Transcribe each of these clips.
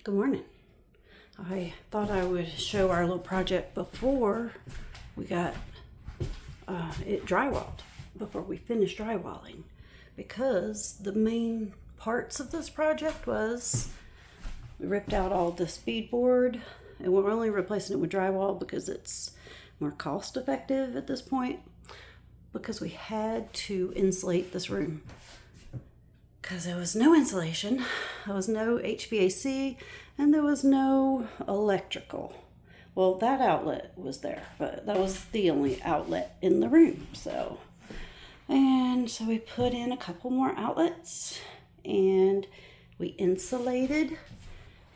Good morning. I thought I would show our little project before we got it drywalled, before we finished drywalling, because the main parts of this project was we ripped out all this beadboard, and we're only replacing it with drywall because it's more cost effective at this point, because we had to insulate this room. Because there was no insulation, there was no HVAC, and there was no electrical. Well, that outlet was there, but that was the only outlet in the room. So we put in a couple more outlets, and we insulated.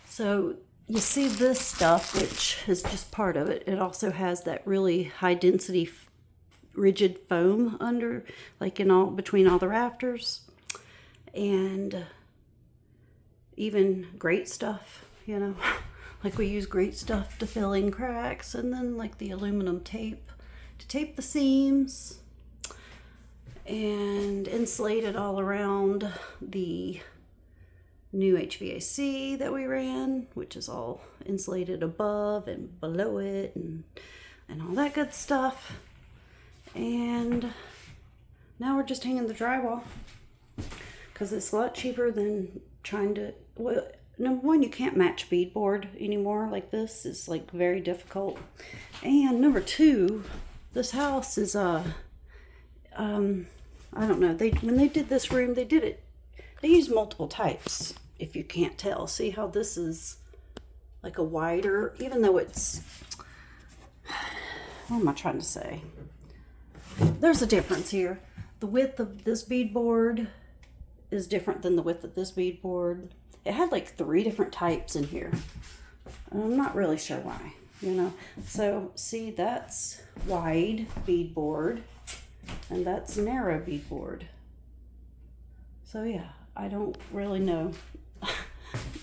So you see this stuff, which is just part of it. It also has that really high density rigid foam under, like in all between all the rafters. And even great stuff, like we use great stuff to fill in cracks, and then like the aluminum tape to tape the seams, and insulated all around the new HVAC that we ran, which is all insulated above and below it, and all that good stuff. And now we're just hanging the drywall, because it's a lot cheaper than trying to, well, number one, you can't match beadboard anymore. Like this is like very difficult. And number two, this house is, I don't know, when they did this room, they used multiple types, if you can't tell. See how this is like a wider, even though it's, what am I trying to say? There's a difference here. The width of this beadboard is different than the width of this beadboard. It had like 3 different types in here. I'm not really sure why, So see, that's wide beadboard, and that's narrow beadboard. So yeah, I don't really know.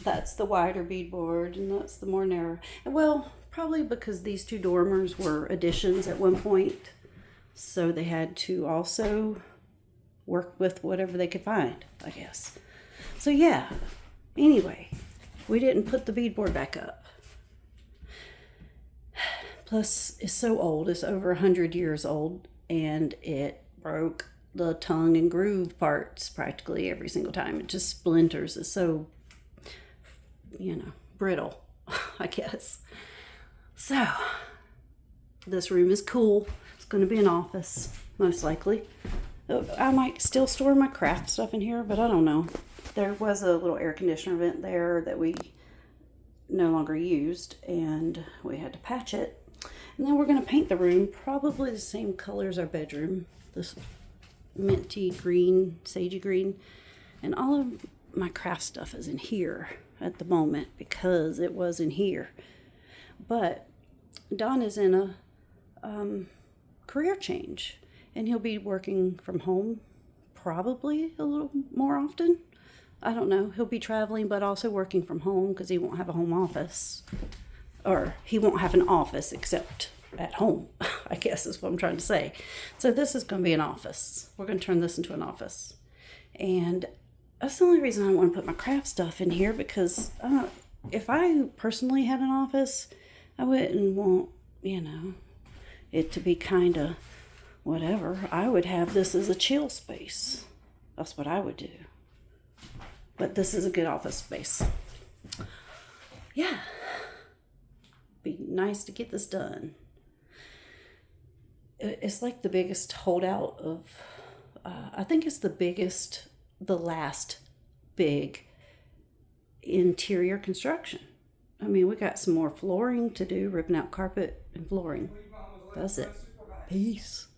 That's the wider beadboard, and that's the more narrow. Well, probably because these 2 dormers were additions at one point, so they had to also work with whatever they could find, I guess. So yeah, anyway, we didn't put the beadboard back up. Plus, it's so old, it's over 100 years old, and it broke the tongue and groove parts practically every single time. It just splinters. It's so, brittle, I guess. So, this room is cool. It's going to be an office, most likely. I might still store my craft stuff in here, but I don't know. There was a little air conditioner vent there that we no longer used, and we had to patch it. And then we're going to paint the room probably the same color as our bedroom, this minty green, sagey green. And all of my craft stuff is in here at the moment because it was in here. But Don is in a career change, and he'll be working from home probably a little more often. I don't know. He'll be traveling, but also working from home because he won't have a home office. Or he won't have an office except at home, I guess is what I'm trying to say. So this is going to be an office. We're going to turn this into an office. And that's the only reason I want to put my craft stuff in here, because if I personally had an office, I wouldn't want, it to be kind of whatever. I would have this as a chill space. That's what I would do. But this is a good office space. Yeah. Be nice to get this done. It's like the biggest holdout of, I think it's the last big interior construction. I mean, we got some more flooring to do, ripping out carpet and flooring. That's it. Peace.